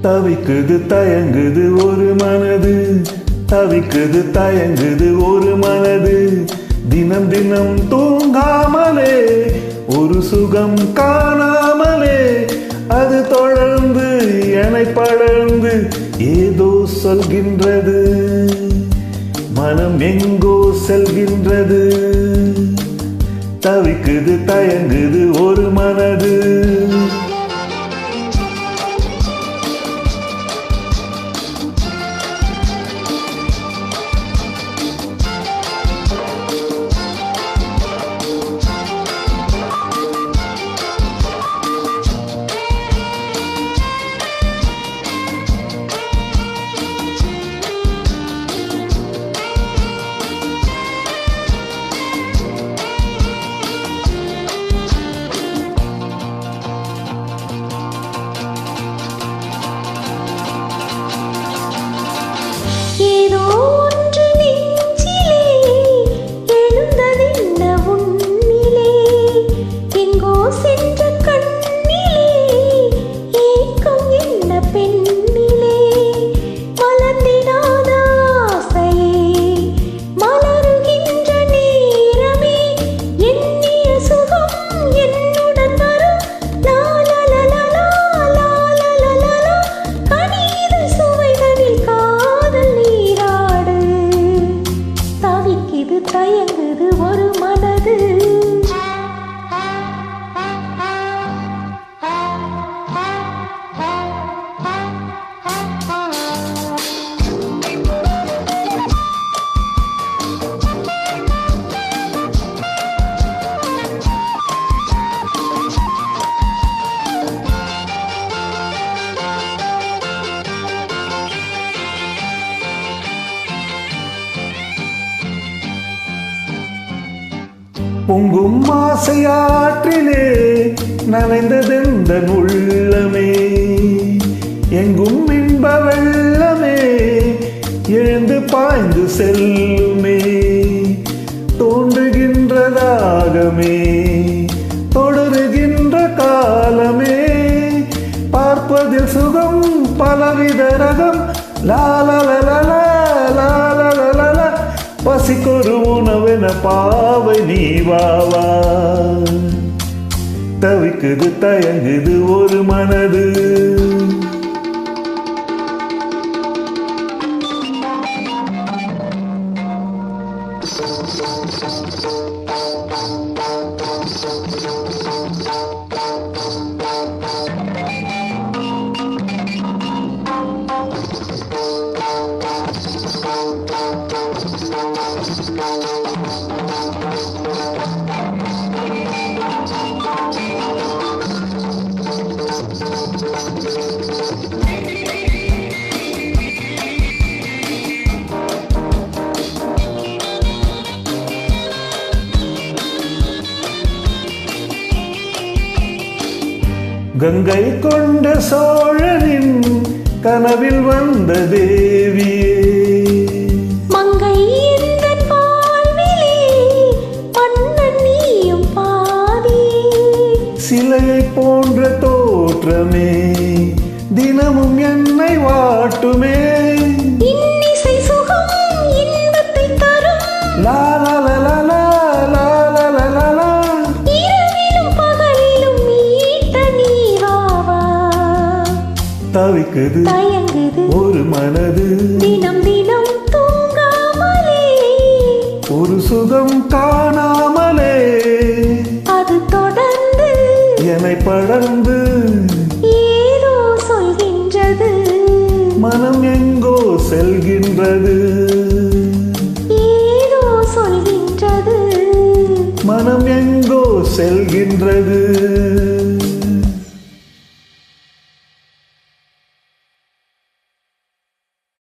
தவிக்குது தயங்குது ஒரு மனது, தவிக்குது தயங்குது ஒரு மனது, தினம் தினம் தூங்காமலே ஒரு சுகம் காணாமலே, அது தொடர்ந்து என்னை படர்ந்து ஏதோ சொல்கின்றது, மனம் எங்கோ செல்கின்றது. தவிக்குது தயங்குது ஒரு மனது. தயங்குது ஒரு மனது. பொங்கும் ஆசையாற்றிலே நனைந்ததெந்த உள்ளமே, எங்கும் இன்ப வெள்ளமே எழுந்து பாய்ந்து செல்லுமே, தோன்றுகின்றதாகமே தொடருகின்ற காலமே, பார்ப்பதில் சுகம் பலவித ரகம், லாலலலலா லாலலலலா, பசிக்கொரு உணவென பாவை நீ வாவா. தவிக்குது தயங்குது ஒரு மனது. கங்கை கொண்ட சோழனின் கனவில் வந்த தேவியே, மங்கை எந்தன் வாழ்விலே மன்னன் நீயும் பாதியே, சிலையை போன்ற தோற்றமே தினமும் என்னை வாட்டுமே, இன்னிசை சுகம் இன்பத்தை தரும், லாலலலலா லாலலலலா, இரவிலும் பகலிலும் மீட்ட நீராவா. தவிக்குது தயங்குது ஒரு மனது, தினம் தினம் தூங்காமலே ஒரு சுகம் காணாமலே, அது தொடர்ந்து என்னை படர்ந்து ஏதோ சொல்கின்றது, மனம் எங்கோ செல்கின்றது, ஏதோ சொல்கின்றது, மனம் எங்கோ செல்கின்றது.